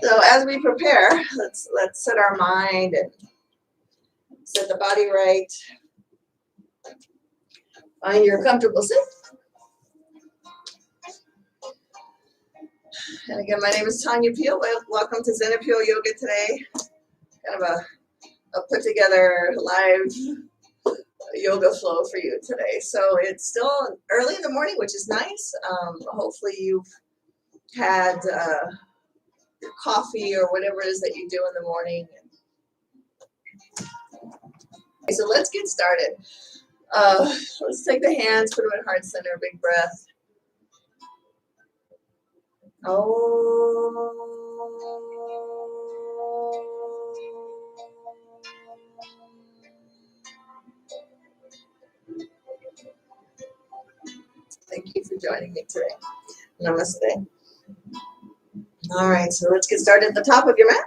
So as we prepare, let's set our mind and set the body right. Find your comfortable sit. And again, my name is Tanya Peale. Welcome to Zen Appeal Yoga today. Kind of a put together live yoga flow for you today. So it's still early in the morning, which is nice. Hopefully you've had your coffee or whatever it is that you do in the morning. Okay, so let's get started. Let's take the hands, put them in heart center, big breath. Thank you for joining me today. Namaste. All right, so let's get started at the top of your mat.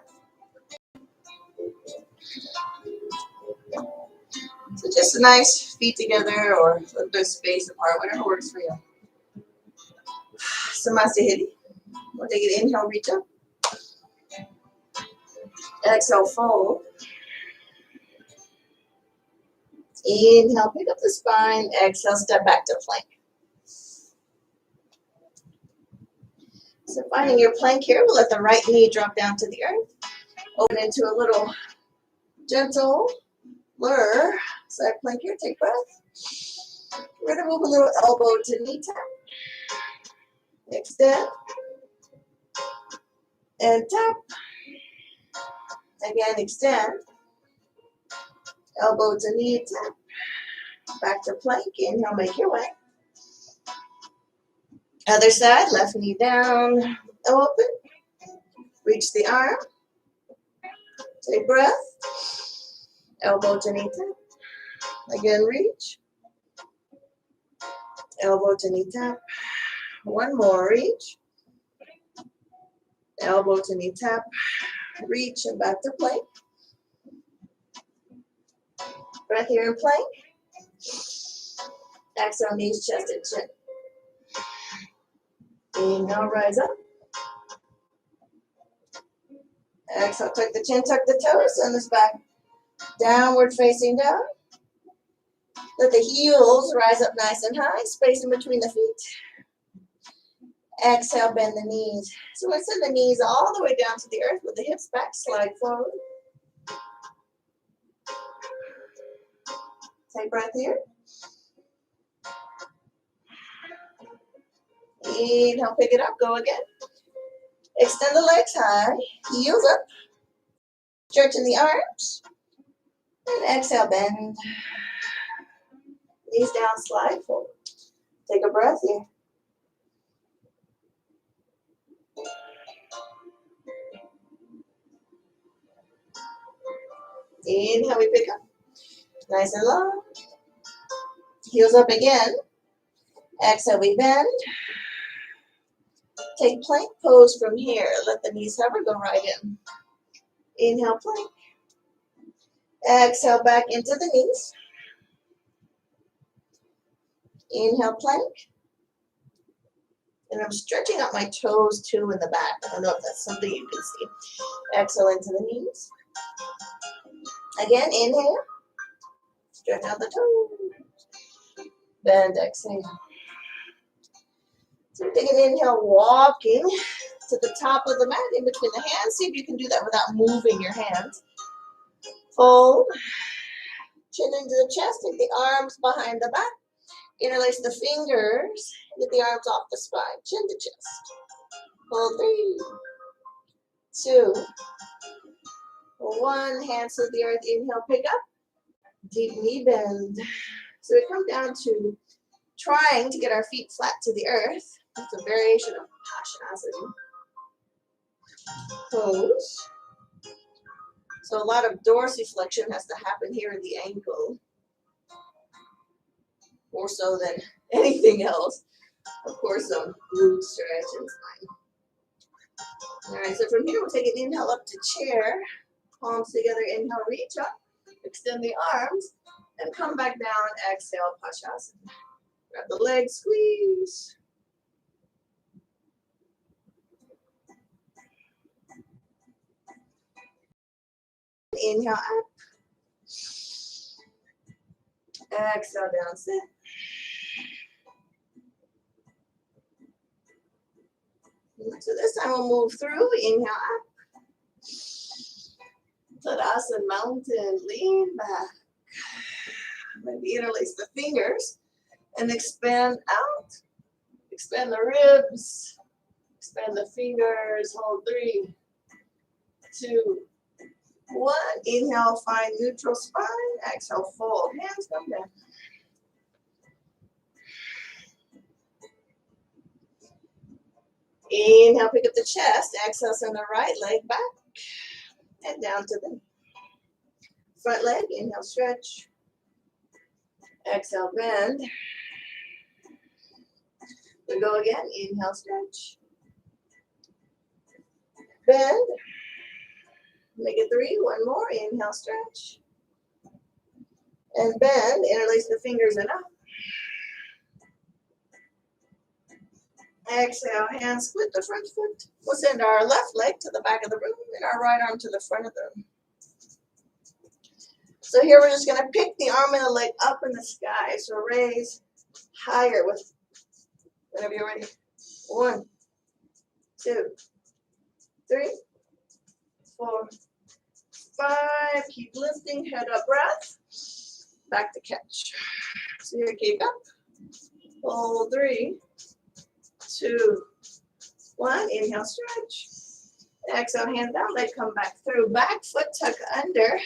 So just a nice feet together or a little bit of space apart, whatever works for you. Samasthiti. We'll take it, inhale, reach up. Exhale, fold. Inhale, pick up the spine. Exhale, step back to plank. So finding your plank here, we'll let the right knee drop down to the earth. Open into a little gentle blur. Side plank here, take breath. We're going to move a little elbow to knee tap. Extend. And tap. Again, extend. Elbow to knee tap. Back to plank. Inhale, make your way. Other side, left knee down. Open. Reach the arm. Take breath. Elbow to knee tap. Again, reach. Elbow to knee tap. One more, reach. Elbow to knee tap. Reach and back to plank. Breath here in plank. Exhale, knees, chest, and chin. Inhale, rise up. Exhale, tuck the chin, tuck the toes, send this back. Downward facing down. Let the heels rise up nice and high, space in between the feet. Exhale, bend the knees. So we'll send the knees all the way down to the earth with the hips back, slide forward. Take breath here. Inhale, pick it up, go again. Extend the legs high, heels up. Stretching the arms. And exhale, bend. Knees down, slide forward. Take a breath here. Inhale, we pick up. Nice and long. Heels up again. Exhale, we bend. Take plank pose from here. Let the knees hover, go right in. Inhale, plank. Exhale, back into the knees. Inhale, plank. And I'm stretching out my toes too in the back. I don't know if that's something you can see. Exhale into the knees. Again, inhale. Stretch out the toes. Bend, exhale. So take an inhale, walking to the top of the mat in between the hands. See if you can do that without moving your hands. Fold. Chin into the chest. Take the arms behind the back. Interlace the fingers. Get the arms off the spine. Chin to chest. Hold 3, 2, 1. Hands to the earth. Inhale, pick up. Deep knee bend. So we come down to trying to get our feet flat to the earth. It's a variation of Pashanasana. Pose. So a lot of dorsiflexion has to happen here in the ankle. More so than anything else. Of course, some glute stretch and spine. All right, so from here, we'll take an inhale up to chair. Palms together, inhale, reach up. Extend the arms. And come back down, exhale, Pashanasana. Grab the legs, squeeze. Inhale up. Exhale down, sit. So this time we'll move through. Inhale up. Tadasana mountain, lean back. Maybe interlace the fingers and expand out. Expand the ribs. Expand the fingers. Hold 3, 2, 1. Inhale, find neutral spine. Exhale, fold. Hands come down. Inhale, pick up the chest. Exhale, send the right leg back and down to the front leg. Inhale, stretch. Exhale, bend. We go again. Inhale, stretch. Bend. Make it 3. One more. Inhale, stretch. And bend. Interlace the fingers and up. Exhale, hands split the front foot. We'll send our left leg to the back of the room and our right arm to the front of the room. So here we're just going to pick the arm and the leg up in the sky. So raise higher with whenever you're ready. 1, 2, 3, 4, 5. Keep lifting, head up, breath. Back to catch. So here, keep up. Hold 3, 2, 1. Inhale, stretch. Exhale, hand down, leg come back through. Back foot tuck under.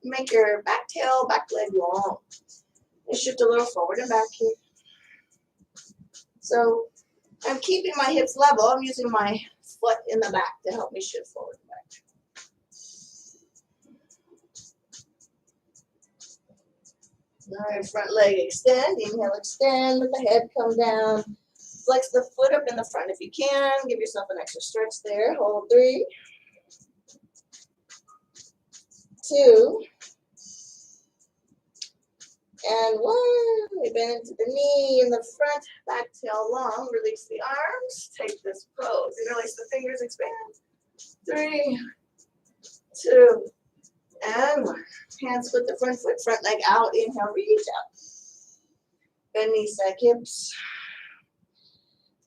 Make your back tail, back leg long. And shift a little forward and back here. So I'm keeping my hips level. I'm using my foot in the back to help me shift forward and back. All right, front leg extend. Inhale, extend. Let the head come down. Flex the foot up in the front if you can. Give yourself an extra stretch there. Hold 3, 2, and 1. We bend into the knee in the front, back tail long. Release the arms. Take this pose. Interlace the fingers, expand. 3, 2, and 1. Hands split the front foot, front leg out. Inhale, reach out. Bend knees, stack hips.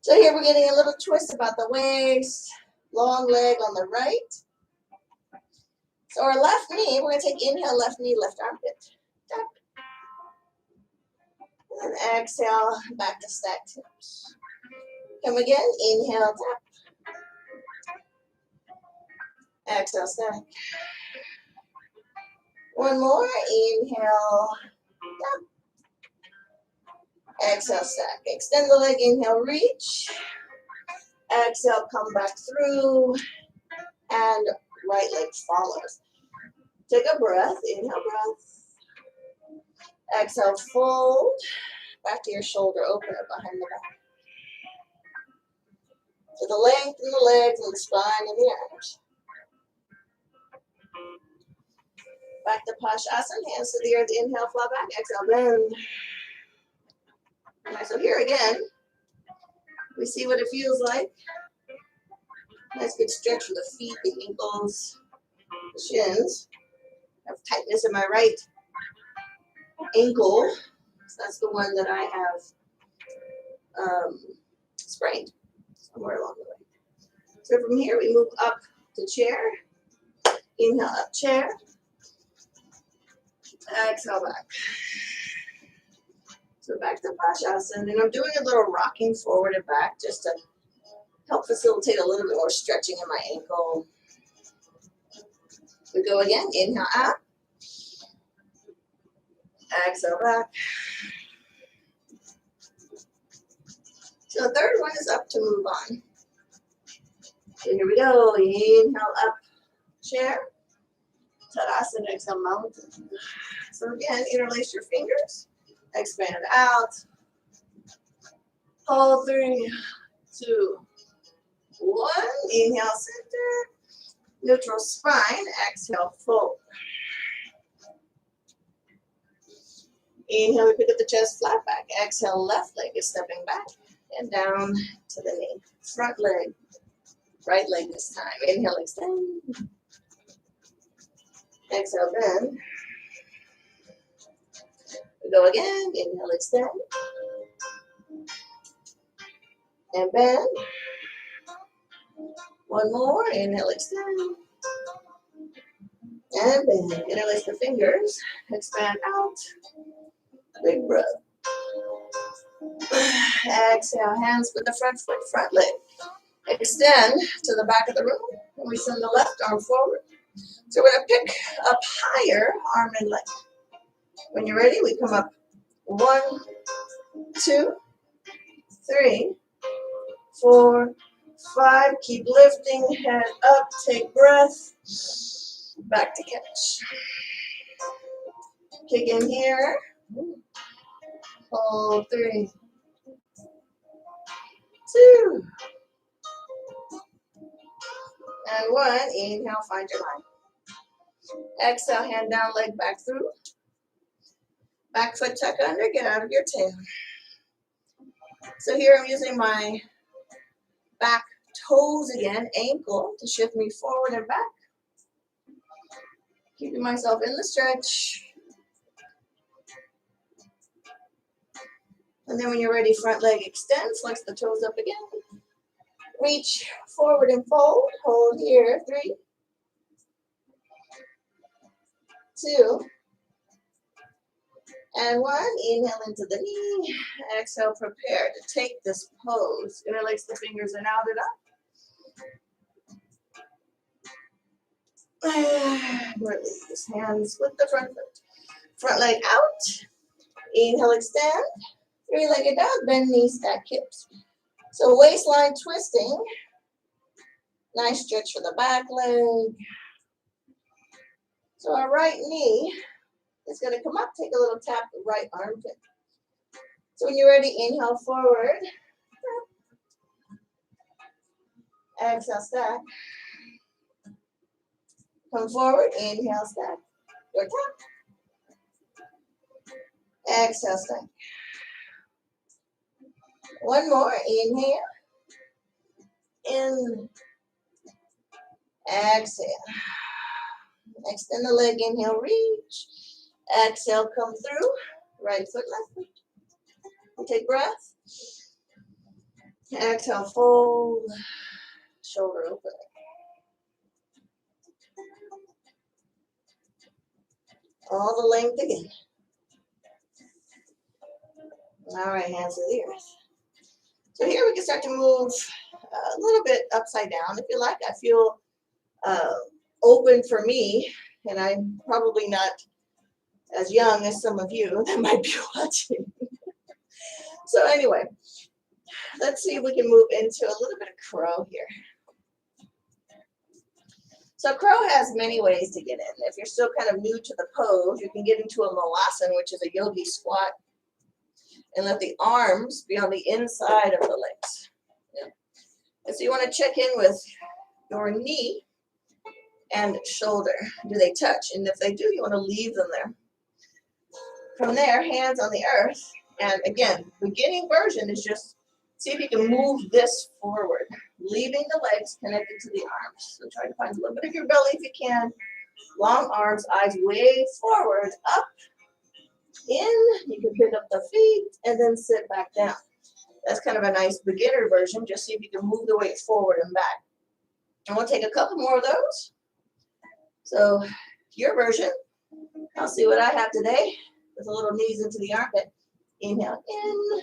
So here we're getting a little twist about the waist. Long leg on the right. So our left knee, we're going to take inhale, left knee, left armpit. Tap. And then exhale, back to stacked hips. Come again, inhale, tap. Exhale, stack. One more, inhale, tap. Exhale, stack. Extend the leg, inhale, reach. Exhale, come back through. And right leg follows. Take a breath, inhale, breath. Exhale, fold. Back to your shoulder, open it behind the back. So the length in the legs and the spine and the arms. Back to Pashasana, hands to the earth, inhale, flat back, exhale, bend. Alright, so here again, we see what it feels like. Nice good stretch for the feet, the ankles, the shins. I have tightness in my right ankle. So that's the one that I have sprained somewhere along the way. So from here, we move up to chair. Inhale, up, chair. Exhale, back. So back to Pashasana. And I'm doing a little rocking forward and back just to help facilitate a little bit more stretching in my ankle. We go again. Inhale, up. Exhale, back. So the third one is up to move on. So here we go. Inhale, up, chair. Tadasana, exhale, mountain. So again, interlace your fingers. Expand out. Hold 3, 2, 1. Inhale, center. Neutral spine. Exhale, fold. Inhale, we pick up the chest, flat back. Exhale, left leg is stepping back and down to the knee. Front leg, right leg this time. Inhale, extend. Exhale, bend. We go again. Inhale, extend. And bend. One more. Inhale, extend. And bend. Interlace the fingers. Expand out. Big breath. Exhale, hands with the front foot, front leg. Extend to the back of the room. And we send the left arm forward. So we're going to pick up higher, arm and leg. When you're ready, we come up 1, 2, 3, 4, 5. Keep lifting, head up, take breath. Back to catch. Kick in here. Hold 3, 2, and 1. Inhale, find your line. Exhale, hand down, leg back through. Back foot tuck under, get out of your tail. So here I'm using my back toes again, ankle, to shift me forward and back. Keeping myself in the stretch. And then when you're ready, front leg extend, flex the toes up again. Reach forward and fold. Hold here, 3, 2, and 1. Inhale into the knee. Exhale, prepare to take this pose. Interlace the fingers and out it up. Release. Hands with the front foot. Front leg out. Inhale, extend. Three-legged dog. Bend knees, stack hips. So waistline twisting. Nice stretch for the back leg. So our right knee is going to come up. Take a little tap the right armpit. So when you're ready, inhale forward. Exhale, stack. Come forward, inhale, stack. Your tap. Exhale, stack. One more, inhale. In. Exhale. Extend the leg, inhale, reach. Exhale, come through. Right foot, left foot. We take breath. Exhale, fold. Shoulder open. All the length again. All right, hands to the earth. So here we can start to move a little bit upside down if you like. I feel open for me, and I'm probably not as young as some of you that might be watching. So anyway, let's see if we can move into a little bit of crow here. So crow has many ways to get in. If you're still kind of new to the pose, you can get into a malasana, which is a yogi squat, and let the arms be on the inside of the legs. Yeah. And so you want to check in with your knee and shoulder. Do they touch? And if they do, you want to leave them there. From there, hands on the earth. And again, beginning version is just see if you can move this forward, leaving the legs connected to the arms. So try to find a little bit of your belly if you can. Long arms, eyes way forward, up, in. You can pick up the feet and then sit back down. That's kind of a nice beginner version. Just see if you can move the weight forward and back. And we'll take a couple more of those. So your version, I'll see what I have today. With a little knees into the armpit. Inhale in,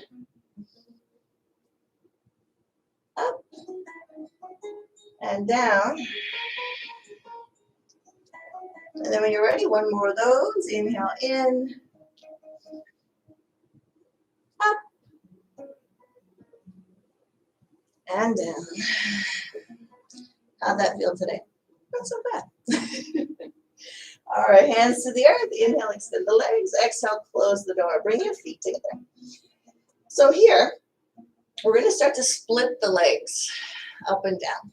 up, and down. And then when you're ready, one more of those. Inhale in, up, and down. How'd that feel today? Not so bad. All right, hands to the earth. Inhale, extend the legs. Exhale, close the door. Bring your feet together. So here, we're going to start to split the legs up and down.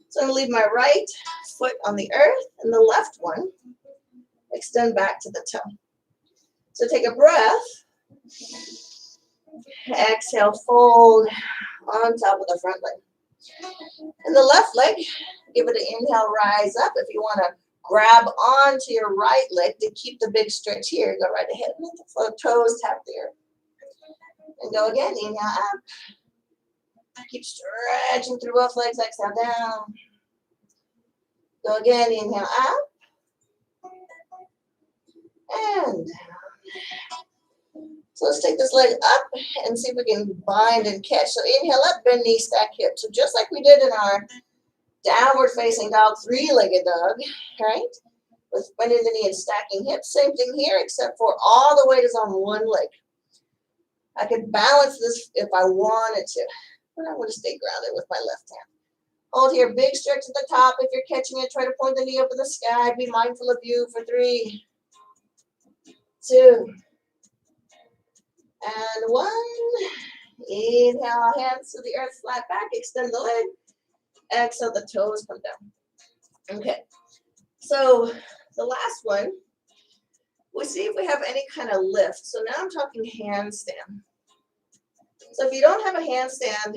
So I'm going to leave my right foot on the earth and the left one extend back to the toe. So take a breath. Exhale, fold on top of the front leg. And the left leg, give it an inhale, rise up. If you want to Grab onto your right leg to keep the big stretch here. Go right ahead. Let the toes tap there. And go again. Inhale up. Keep stretching through both legs. Exhale down. Go again. Inhale up. And down. So let's take this leg up and see if we can bind and catch. So inhale up, bend knee, stack hip. So just like we did in our downward facing dog, three-legged dog, right? With bending the knee and stacking hips. Same thing here, except for all the weight is on one leg. I could balance this if I wanted to, but I'm going to stay grounded with my left hand. Hold here, big stretch at the top. If you're catching it, try to point the knee up in the sky. Be mindful of you for 3, 2, and 1. Inhale, hands to the earth, flat back, extend the leg. Exhale, the toes come down. Okay, so the last one, we'll see if we have any kind of lift. So now I'm talking handstand. So if you don't have a handstand,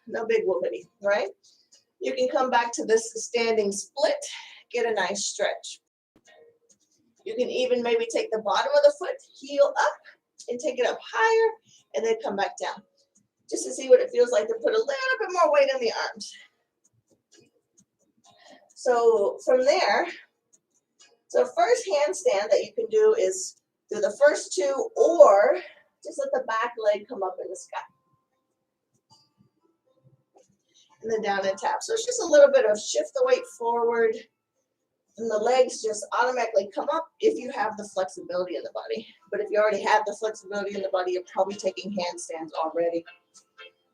no big whoopity, right? You can come back to this standing split, get a nice stretch. You can even maybe take the bottom of the foot, heel up, and take it up higher, and then come back down. Just to see what it feels like to put a little bit more weight in the arms. So from there, so first handstand that you can do is do the first 2, or just let the back leg come up in the sky. And then down and tap. So it's just a little bit of shift the weight forward, and the legs just automatically come up if you have the flexibility in the body. But if you already have the flexibility in the body, you're probably taking handstands already.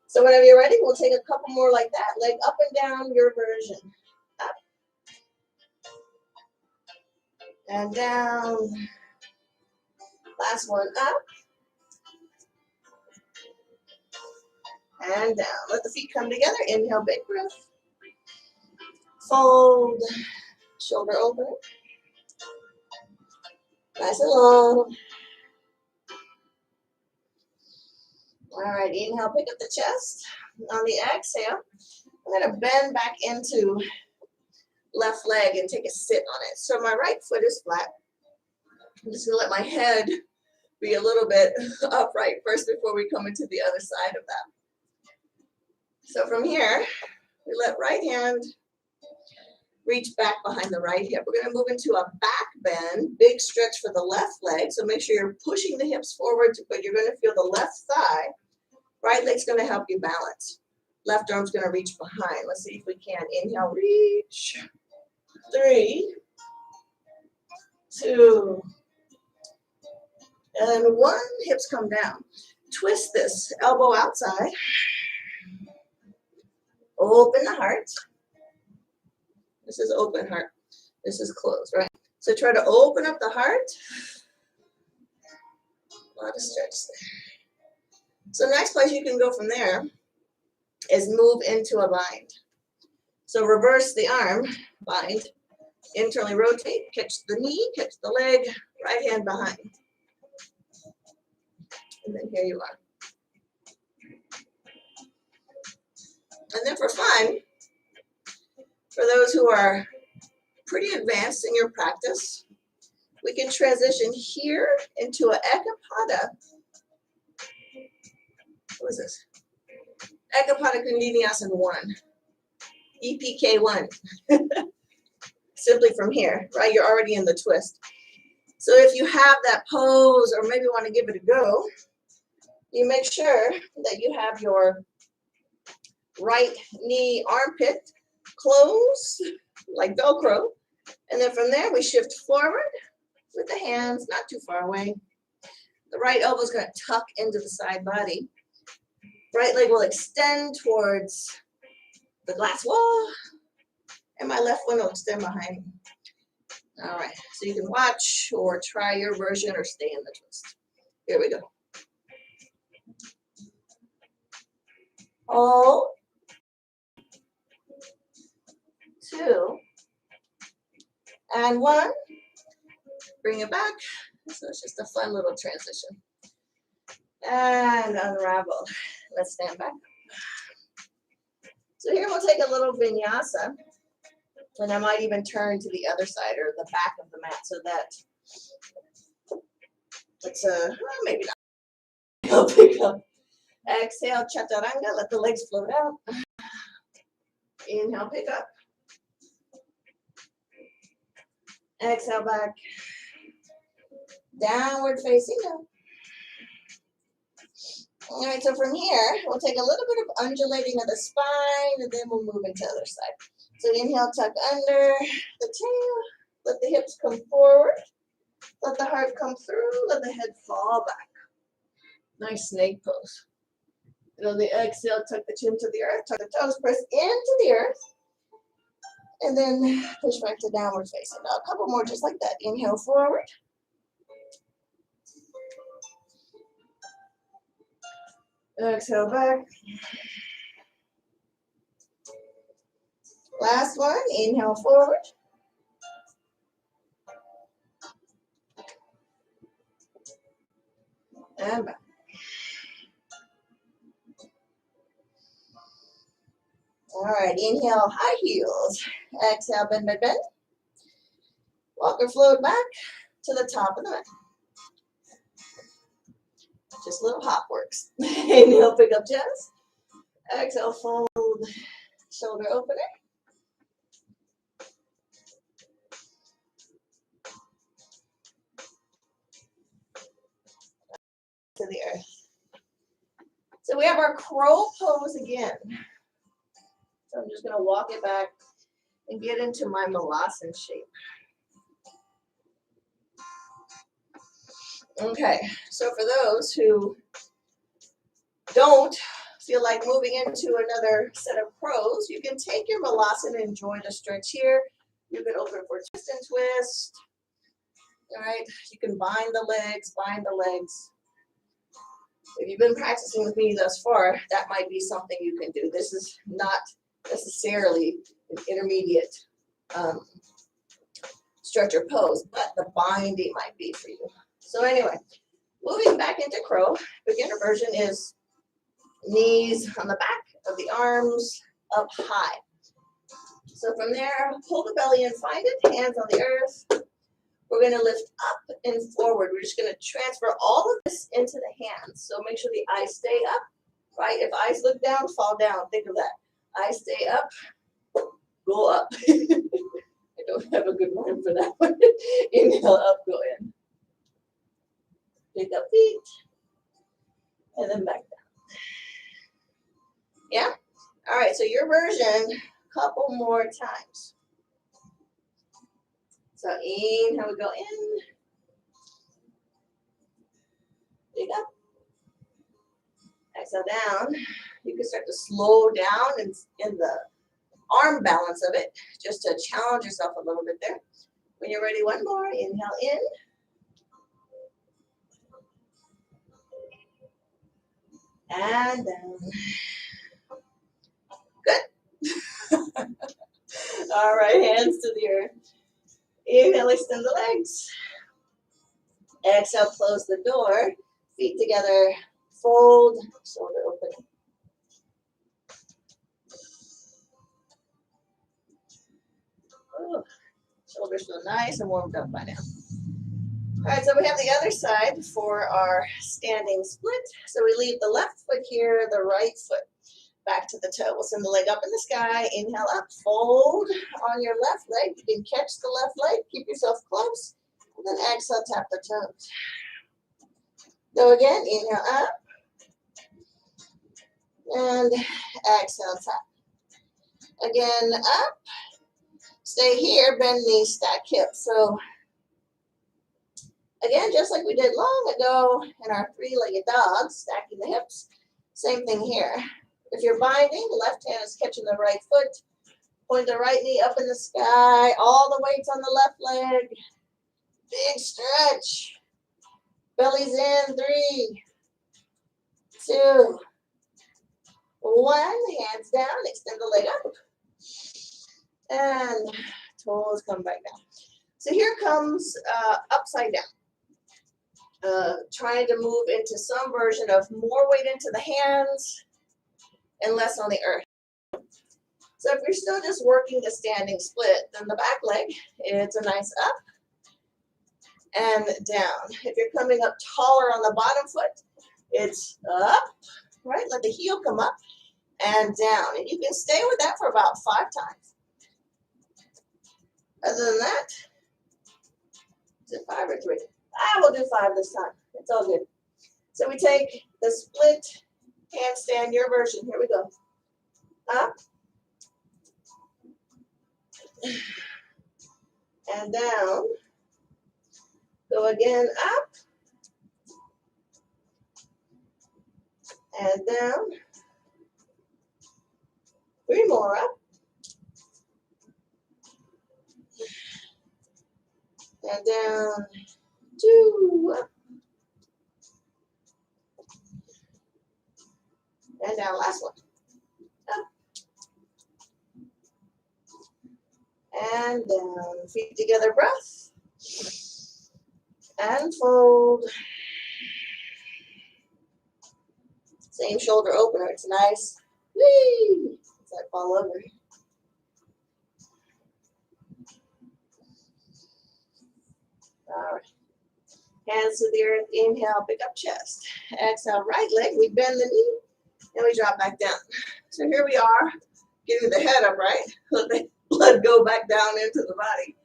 So whenever you're ready, we'll take a couple more like that. Leg up and down, your version. Up. And down. Last one, up. And down. Let the feet come together. Inhale, big breath. Fold. Shoulder open. Nice and long. All right, inhale, pick up the chest. On the exhale, I'm going to bend back into left leg and take a sit on it. So my right foot is flat. I'm just going to let my head be a little bit upright first before we come into the other side of that. So from here, we let right hand reach back behind the right hip. We're going to move into a back bend, big stretch for the left leg. So make sure you're pushing the hips forward, but you're going to feel the left thigh. Right leg's going to help you balance. Left arm's going to reach behind. Let's see if we can. Inhale, reach. 3, 2, and 1. Hips come down. Twist this, elbow outside. Open the heart. This is open heart. This is closed, right? So try to open up the heart. A lot of stretch there. So next place you can go from there is move into a bind. So reverse the arm, bind, internally rotate, catch the knee, catch the leg, right hand behind. And then here you are. And then for fun, for those who are pretty advanced in your practice, we can transition here into an Ekapada. What is this? Ekapada Vinyasa 1. EPK1. Simply from here, right? You're already in the twist. So if you have that pose or maybe want to give it a go, you make sure that you have your right knee armpit close like Velcro. And then from there, we shift forward with the hands, not too far away. The right elbow is going to tuck into the side body. Right leg will extend towards the glass wall. And my left one will extend behind me. All right, so you can watch or try your version or stay in the twist. Here we go. Hold. 2. And 1. Bring it back. So it's just a fun little transition. And unravel. Let's stand back. So here we'll take a little vinyasa. And I might even turn to the other side or the back of the mat so that it's maybe not. I'll pick up. Exhale, chaturanga. Let the legs float out. Inhale, pick up. Exhale, back. Downward facing dog. All right, so from here, we'll take a little bit of undulating of the spine, and then we'll move into the other side. So inhale, tuck under the tail. Let the hips come forward. Let the heart come through. Let the head fall back. Nice snake pose. And on the exhale, tuck the chin to the earth. Tuck the toes, press into the earth. And then push back to downward facing dog. A couple more just like that. Inhale forward. Exhale back. Last one. Inhale forward. And back. All right, inhale, high heels. Exhale, bend, bend, bend. Walk or float back to the top of the mat. Just little hop works. Inhale, pick up chest. Exhale, fold, shoulder opener. To the earth. So we have our crow pose again. So I'm just going to walk it back and get into my Malasan shape. Okay, so for those who don't feel like moving into another set of crows, you can take your Malasan and enjoy the stretch here. You can open for twist and twist. All right, you can bind the legs, If you've been practicing with me thus far, that might be something you can do. This is not necessarily an intermediate stretcher pose, but the binding might be for you. So anyway, moving back into crow, beginner version is knees on the back of the arms up high. So from there, pull the belly in, find it, hands on the earth. We're going to lift up and forward. We're just going to transfer all of this into the hands. So make sure the eyes stay up, right? If eyes look down, fall down. Think of that. Eyes stay up, go up. I don't have a good word for that one. Inhale up, go in. Pick up feet, and then back down. Yeah? All right, so your version, a couple more times. So inhale, we go in. Pick up. Exhale down. You can start to slow down in the arm balance of it, just to challenge yourself a little bit there. When you're ready, one more. Inhale in. And down. Good. All right, hands to the earth. Inhale, extend the legs. Exhale, close the door. Feet together. Fold. Shoulder open. Ooh, shoulders feel nice and warmed up by now. All right, so we have the other side for our standing split. So we leave the left foot here, the right foot back to the toe. We'll send the leg up in the sky. Inhale up, fold on your left leg. You can catch the left leg, keep yourself close, and then exhale, tap the toes. Go again, inhale up, and exhale, tap. Again, up. Stay here, bend knees, stack hips. So again, just like we did long ago in our three-legged dogs, stacking the hips, same thing here. If you're binding, the left hand is catching the right foot. Point the right knee up in the sky. All the weight's on the left leg. Big stretch. Belly's in. 3, 2, 1. Hands down. Extend the leg up. And toes come back down. So here comes upside down. Trying to move into some version of more weight into the hands and less on the earth. So if you're still just working a standing split, then the back leg, it's a nice up and down. If you're coming up taller on the bottom foot, it's up, right? Let the heel come up and down. And you can stay with that for about 5 times. Other than that, is it 5 or 3? I will do 5 this time. It's all good. So we take the split handstand, your version. Here we go. Up and down. Go again, up and down. 3 more, up and down. 2, up and down. Last one. Up and down. Feet together, breath. And fold. Same shoulder opener. It's nice. Whee! It's like fall over. All right. Hands to the earth. Inhale, pick up chest. Exhale, right leg. We bend the knee and we drop back down. So here we are, getting the head up, right? Let the blood go back down into the body.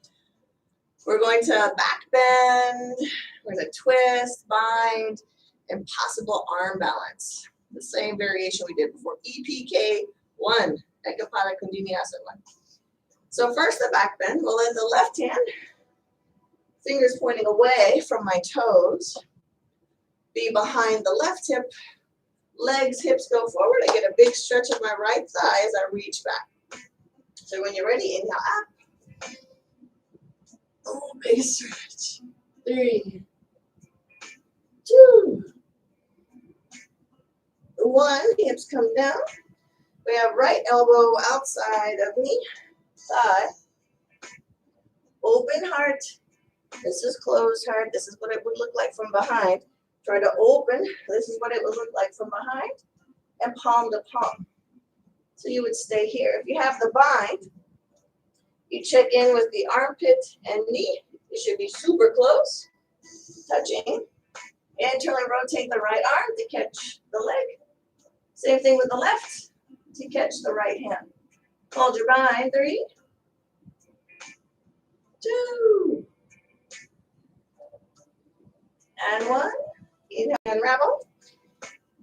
We're going to back bend. We're going to twist, bind, and possible arm balance. The same variation we did before. EPK 1, Ekapada Kundini Asana 1. So first the back bend. We'll let the left hand, fingers pointing away from my toes, be behind the left hip. Legs, hips go forward. I get a big stretch of my right thigh as I reach back. So when you're ready, inhale up. Oh, big stretch. 3, 2, 1. Hips come down. We have right elbow outside of knee, thigh. Open heart. This is closed heart. This is what it would look like from behind. Try to open. This is what it would look like from behind. And palm to palm. So you would stay here. If you have the bind, you check in with the armpit and knee. You should be super close, touching. And turn and rotate the right arm to catch the leg. Same thing with the left to catch the right hand. Hold your bind. 3, 2, and 1. Inhale, unravel.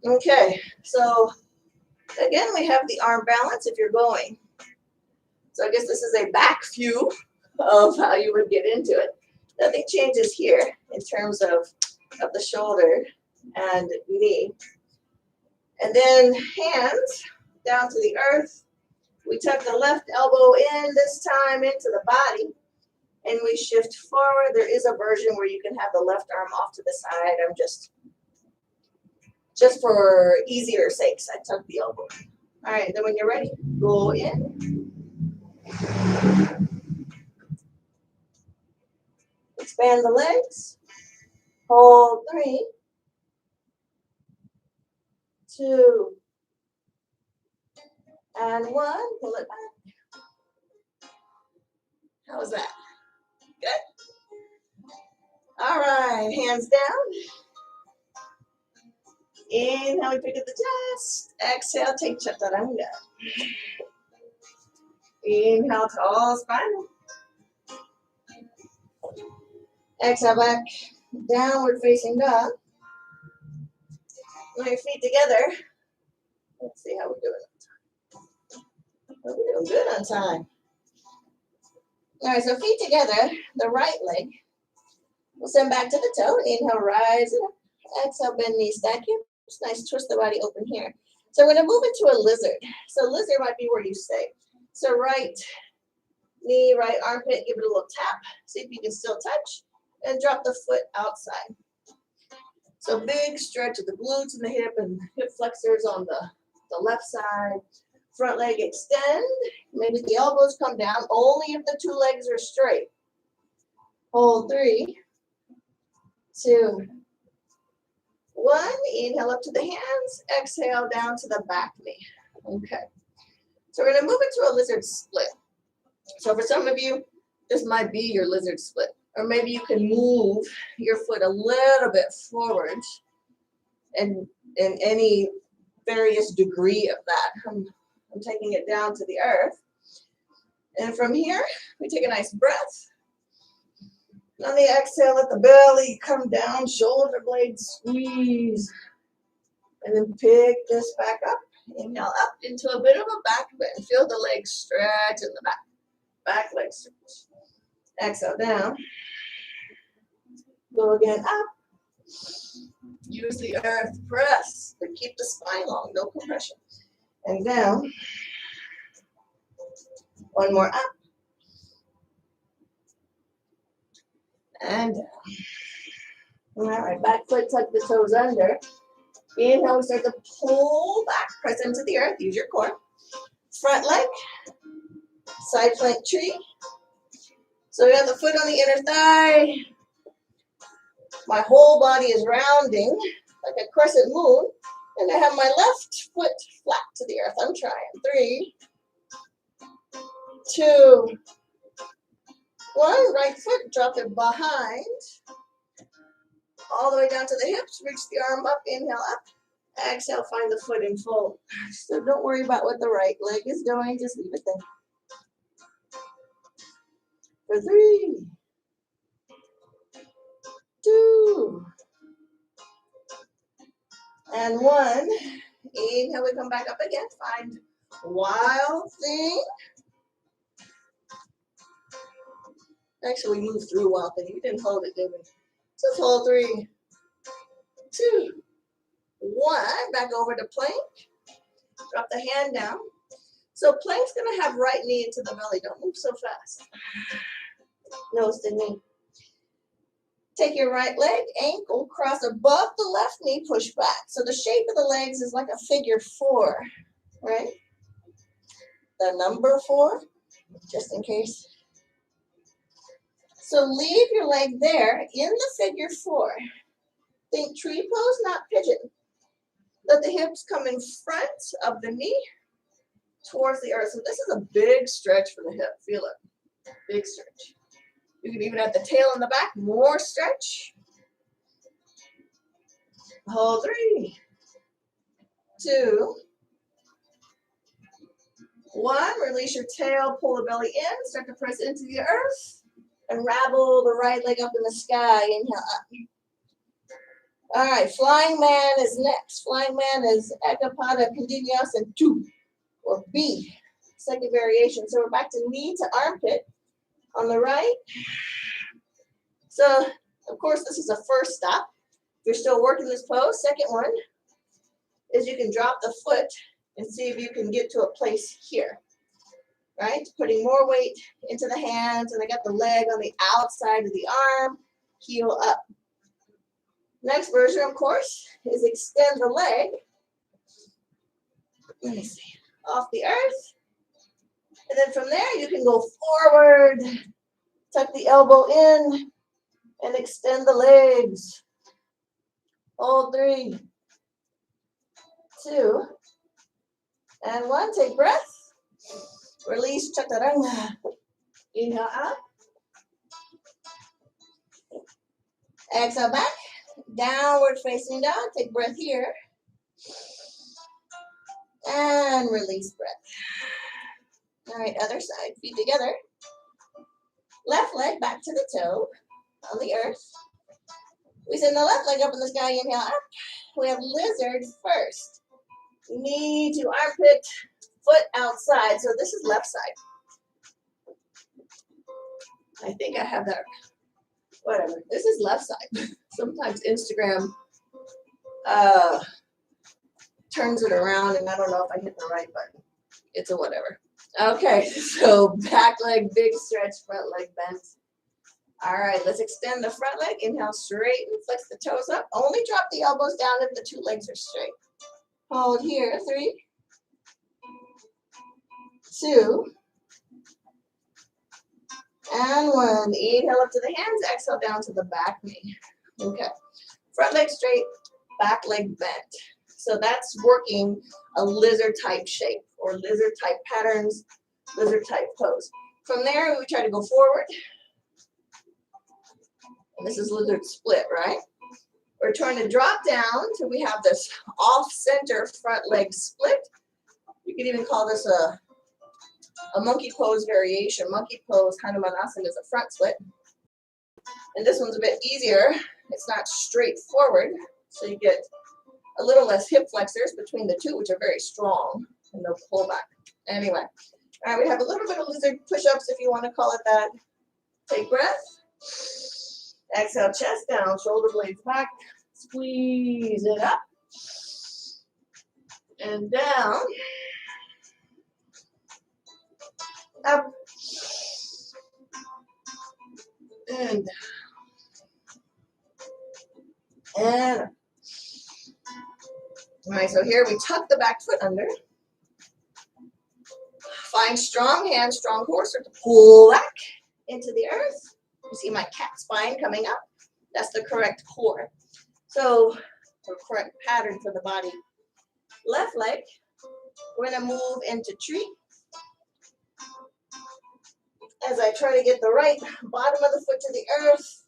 Okay, so again, we have the arm balance if you're going. So I guess this is a back view of how you would get into it. Nothing changes here in terms of the shoulder and knee. And then hands down to the earth. We tuck the left elbow in this time into the body. And we shift forward. There is a version where you can have the left arm off to the side. I'm just for easier sakes, I tuck the elbow. All right, then when you're ready, go in. Expand the legs. Hold 3, 2, and 1. Pull it back. How was that? Good. All right, hands down. Inhale, we pick up the chest. Exhale, take chaturanga. Inhale, tall spine. Exhale, back, downward facing dog. Put your feet together. Let's see how we're doing. We're doing good on time. All right, so feet together, the right leg. We'll send back to the toe. Inhale, rise it up. Exhale, bend knees, stack hips. Nice, twist the body open here. So we're going to move into a lizard. So lizard might be where you stay. So right knee, right armpit, give it a little tap. See if you can still touch. And drop the foot outside. So big stretch of the glutes and the hip and hip flexors on the left side. Front leg extend. Maybe the elbows come down. Only if the 2 legs are straight. Hold 3, 2, 1. Inhale up to the hands. Exhale down to the back knee. Okay. So we're going to move into a lizard split. So for some of you, this might be your lizard split. Or maybe you can move your foot a little bit forward and in any various degree of that. I'm taking it down to the earth. And from here, we take a nice breath. On the exhale, let the belly come down, shoulder blades squeeze. And then pick this back up. Inhale up into a bit of a back bend. Feel the legs stretch in the back. Back leg stretch. Exhale down. Go again up. Use the earth press, but keep the spine long, no compression. And down. One more up. And down. All right, back foot, tuck the toes under. Inhale, we start to pull back, press into the earth, use your core. Front leg, side plank tree. So we have the foot on the inner thigh. My whole body is rounding like a crescent moon. And I have my left foot flat to the earth. I'm trying. 3, 2, 1. Right foot, drop it behind. All the way down to the hips. Reach the arm up. Inhale up. Exhale, find the foot and fold. So don't worry about what the right leg is doing. Just leave it there. For 3, 2, and 1. Inhale, we come back up again. Find wild thing. Actually, we moved through wild thing. We didn't hold it, did we? Just hold 3, 2, 1. Back over to plank. Drop the hand down. So plank's going to have right knee into the belly. Don't move so fast. Nose to knee. Take your right leg, ankle, cross above the left knee, push back. So the shape of the legs is like a figure 4, right? The number 4, just in case. So leave your leg there in the figure 4. Think tree pose, not pigeon. Let the hips come in front of the knee towards the earth. So this is a big stretch for the hip. Feel it. Big stretch. You can even have the tail in the back. More stretch. Hold 3, 2, 1. Release your tail. Pull the belly in. Start to press into the earth. Unravel the right leg up in the sky. Inhale up. All right, flying man is next. Flying man is Ekapada Vinyasa 2, or B, second variation. So we're back to knee to armpit on the right. So, of course, this is a first stop. If you're still working this pose, second one is you can drop the foot and see if you can get to a place here, right? Putting more weight into the hands, and I got the leg on the outside of the arm, heel up. Next version, of course, is extend the leg. Let me see. Off the earth. And then from there, you can go forward, tuck the elbow in, and extend the legs. Hold 3, 2, and 1. Take breath. Release, chaturanga. Inhale out. Exhale back. Downward facing dog. Take breath here. And release breath. All right, other side. Feet together. Left leg back to the toe on the earth. We send the left leg up in the sky. Inhale up. We have lizard first. Knee to armpit, foot outside. So this is left side. I think I have that. Whatever. This is left side. Sometimes Instagram turns it around, and I don't know if I hit the right button. It's a whatever. Okay, so back leg, big stretch, front leg bent. All right, let's extend the front leg. Inhale, straighten, flex the toes up. Only drop the elbows down if the 2 legs are straight. Hold here, 3, 2, and 1. Inhale up to the hands, exhale down to the back knee. Okay, front leg straight, back leg bent. So that's working a lizard type shape or lizard type patterns, lizard type pose. From there, we try to go forward. And this is lizard split, right? We're trying to drop down till we have this off-center front leg split. You could even call this a monkey pose variation. Monkey pose, Hanumanasana, is a front split. And this one's a bit easier. It's not straightforward, so you get a little less hip flexors between the two, which are very strong, and they'll pull back. Anyway, all right, we have a little bit of lizard push-ups, if you want to call it that. Take breath. Exhale, chest down, shoulder blades back. Squeeze it up and down. Up and down. And up. All right, so here we tuck the back foot under. Find strong hands, strong core, start to pull back into the earth. You see my cat spine coming up? That's the correct core. So, the correct pattern for the body. Left leg, we're going to move into tree. As I try to get the right bottom of the foot to the earth,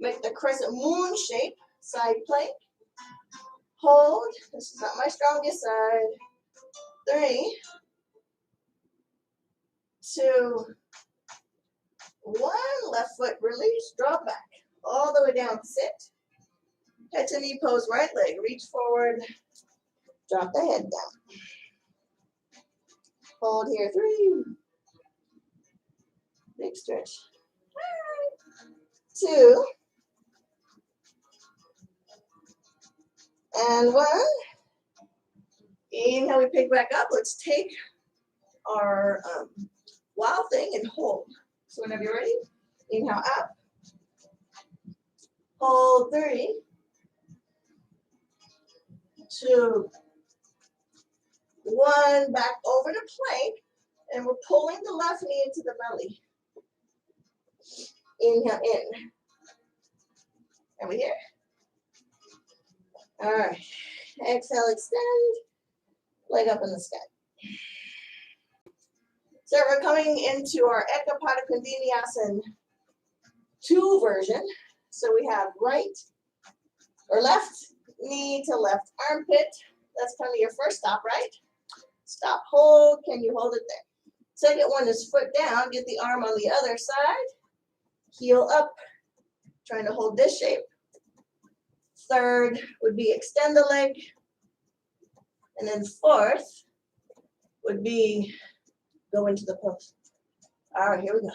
make the crescent moon shape, side plank. Hold. This is not my strongest side. 3, 2, 1. Left foot release, drop back. All the way down, sit. Head to knee pose, right leg. Reach forward, drop the head down. Hold here, 3. Big stretch. 2. And 1. Inhale, we pick back up. Let's take our wild thing and hold. So whenever you're ready, inhale up. Hold 3, 2, 1. Back over to plank. And we're pulling the left knee into the belly. Inhale in. Are we here? All right. Exhale, extend. Leg up in the sky. So we're coming into our Ekapada Vinyasa 2 version. So we have right or left knee to left armpit. That's kind of your first stop, right? Stop, hold. Can you hold it there? Second one is foot down. Get the arm on the other side. Heel up. Trying to hold this shape. Third would be extend the leg. And then fourth would be go into the pose. All right, here we go.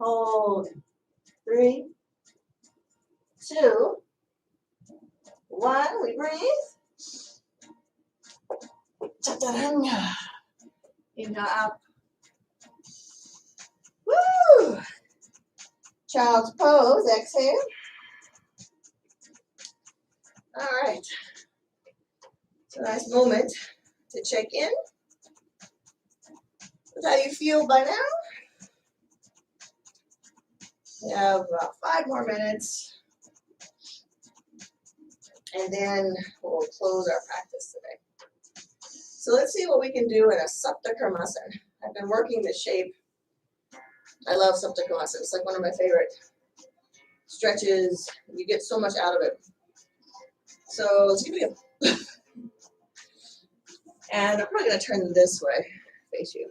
Hold. 3, 2, 1. We breathe. Chaturanga. Inhale up. Woo! Child's pose. Exhale. All right. It's a nice moment to check in with how you feel by now. We have about 5 more minutes, and then we'll close our practice today. So let's see what we can do in a Sapta Karmasana. I've been working this shape. I love Sapta Karmasana. It's like one of my favorite stretches. You get so much out of it. So let's give it a go. And I'm probably going to turn this way, face you.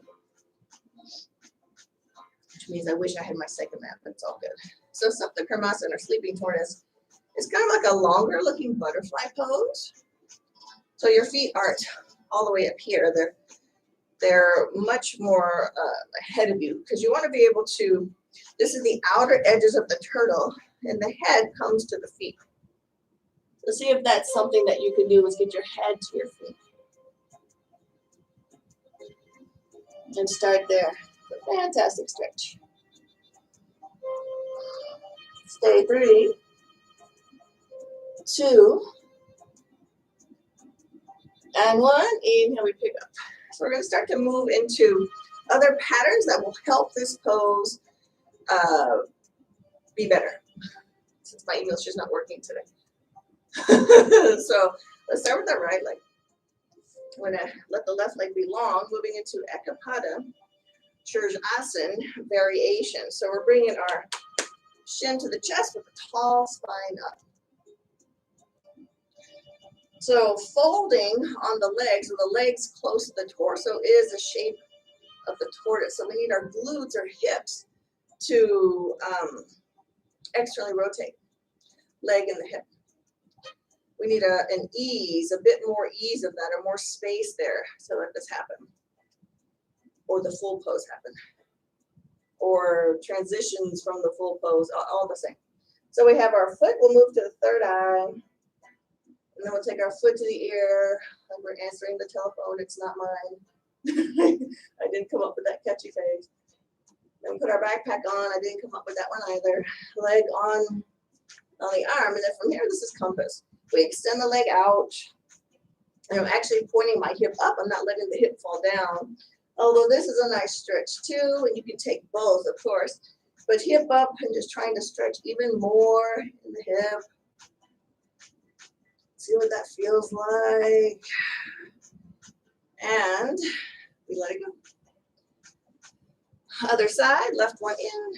Which means I wish I had my second mat, but it's all good. So Sapta Karmasana, or sleeping tortoise, is kind of like a longer looking butterfly pose. So your feet aren't all the way up here. They're much more ahead of you because you want to be able to, this is the outer edges of the turtle and the head comes to the feet. So see if that's something that you can do is get your head to your feet. And start there. A fantastic stretch. Stay 3, 2, and 1. Inhale, we pick up. So we're going to start to move into other patterns that will help this pose be better. Since my English is not working today. So let's start with the right leg. We're going to let the left leg be long, moving into Ekapada, Shurjasana variation. So we're bringing our shin to the chest with a tall spine up. So folding on the legs, with the legs close to the torso, is the shape of the tortoise. So we need our glutes or hips to externally rotate, leg and the hip. We need an ease, a bit more ease of that, or more space there to let this happen, or the full pose happen, or transitions from the full pose, all the same. So we have our foot, we'll move to the third eye, and then we'll take our foot to the ear, like we're answering the telephone, it's not mine. I didn't come up with that catchy phrase. Then we put our backpack on, I didn't come up with that one either. Leg on the arm, and then from here, this is compass. We extend the leg out, and I'm actually pointing my hip up. I'm not letting the hip fall down. Although this is a nice stretch too, and you can take both, of course. But hip up and just trying to stretch even more in the hip. See what that feels like. And we let it go. Other side, left one in.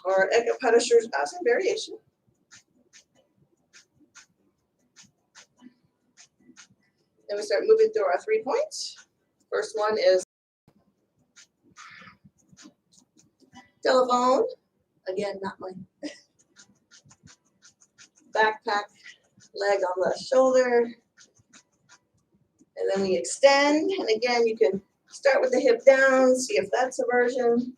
Or Ekapada Shurjasana variation. Then we start moving through our 3 points. First one is telephone. Again, not mine. Backpack, leg on the shoulder. And then we extend. And again, you can start with the hip down, see if that's a version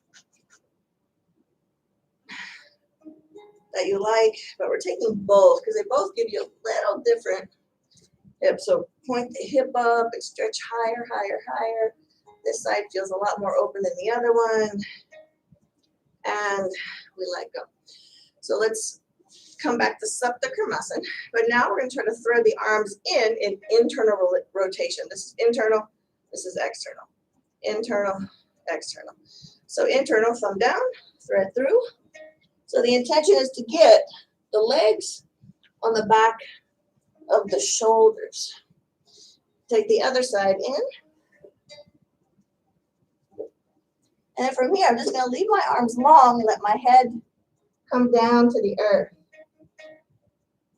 that you like. But we're taking both because they both give you a little different hip. So point the hip up and stretch higher, higher, higher. This side feels a lot more open than the other one. And we let go. So let's come back to Sapta Karmasana. But now we're going to try to thread the arms in internal rotation. This is internal, this is external. Internal, external. So internal, thumb down, thread through. So the intention is to get the legs on the back of the shoulders. Take the other side in. And then from here, I'm just going to leave my arms long and let my head come down to the earth.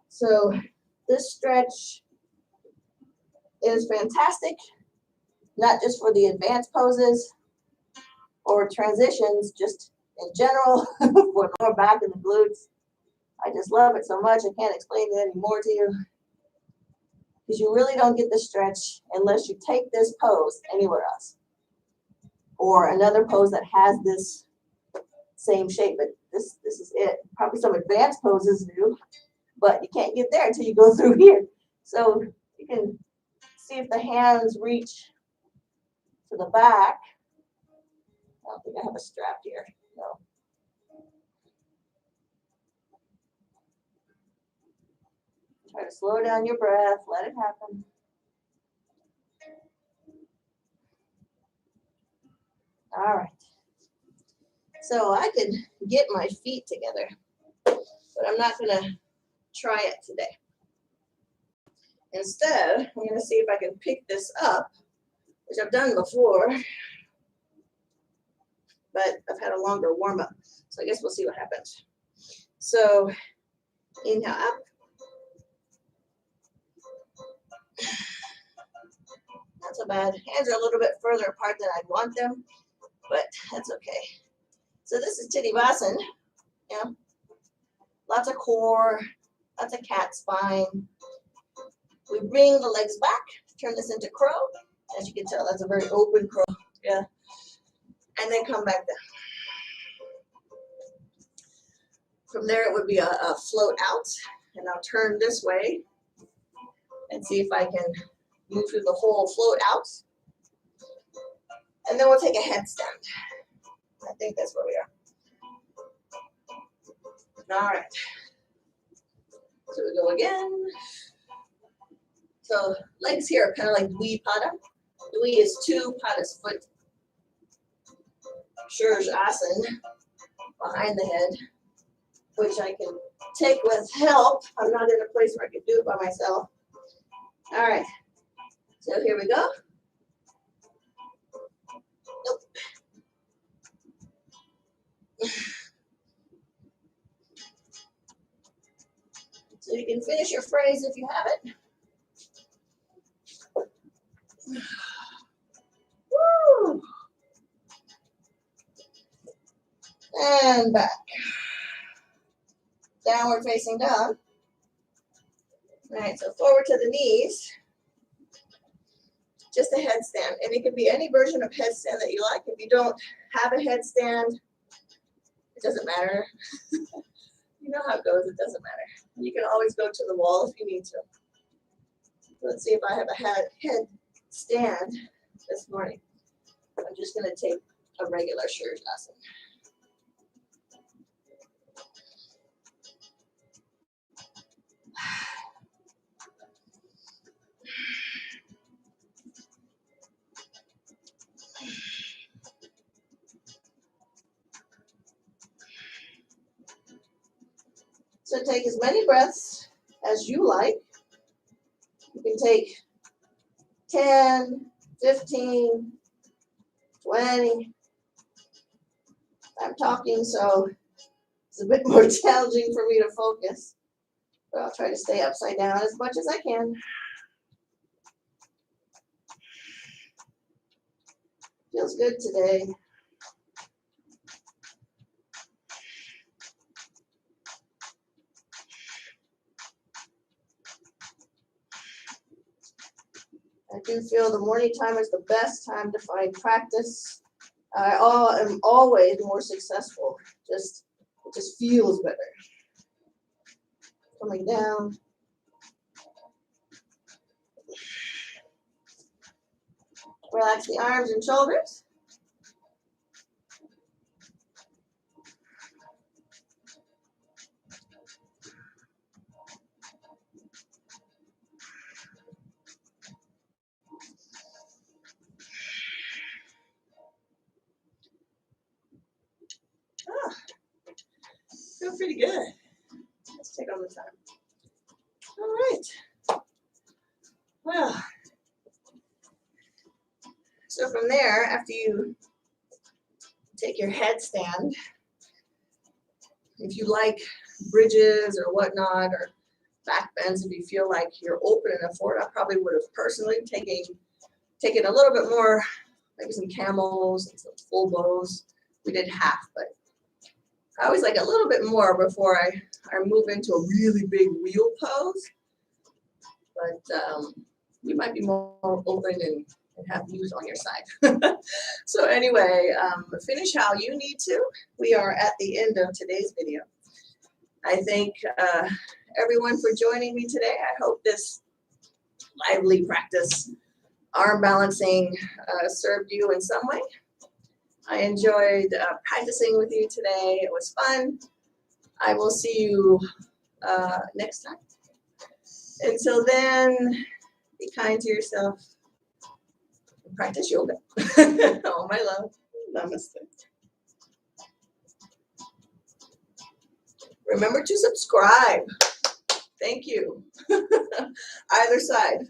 So this stretch is fantastic, not just for the advanced poses or transitions, just in general for the lower back and the glutes. I just love it so much. I can't explain it anymore to you because you really don't get the stretch unless you take this pose anywhere else or another pose that has this same shape. But this is it. Probably some advanced poses do, but you can't get there until you go through here. So you can see if the hands reach to the back. I don't think I have a strap here. No. Try to slow down your breath. Let it happen. All right. So I could get my feet together, but I'm not going to try it today. Instead, I'm going to see if I can pick this up, which I've done before, but I've had a longer warm up. So I guess we'll see what happens. So inhale up. Not so bad. Hands are a little bit further apart than I'd want them, but that's okay. So this is Tadivasana. Yeah. Lots of core, lots of cat spine. We bring the legs back, turn this into crow. As you can tell, that's a very open crow. Yeah. And then come back down. From there, it would be a float out. And I'll turn this way and see if I can move through the whole float out. And then we'll take a headstand. I think that's where we are. All right. So we go again. So legs here are kind of like Dwi Pada. Dwi is 2, Pada is foot. Shurjasana, behind the head. which I can take with help. I'm not in a place where I can do it by myself. All right, so here we go. Nope. So you can finish your phrase if you have it. Woo! And back. Downward facing dog. All right, so forward to the knees. Just a headstand. And it can be any version of headstand that you like. If you don't have a headstand, it doesn't matter. You know how it goes, it doesn't matter. You can always go to the wall if you need to. Let's see if I have a headstand this morning. I'm just going to take a regular Shirsasana. So take as many breaths as you like. You can take 10, 15, 20. I'm talking, so it's a bit more challenging for me to focus. But I'll try to stay upside down as much as I can. Feels good today. I do feel the morning time is the best time to find practice. I am always more successful. It just feels better. Coming down. Relax the arms and shoulders. Feel pretty good. Let's take on the time. All right. Well, so from there, after you take your headstand, if you like bridges or whatnot, or back bends, if you feel like you're open enough for it, I probably would have personally taken a little bit more, maybe some camels and some full bows. We did half, but I always like a little bit more before I move into a really big wheel pose. But you might be more open and have views on your side. So anyway, finish how you need to. We are at the end of today's video. I thank everyone for joining me today. I hope this lively practice, arm balancing, served you in some way. I enjoyed practicing with you today. It was fun. I will see you next time. Until then, be kind to yourself and practice yoga. Oh, my love. Namaste. Remember to subscribe. Thank you. Either side.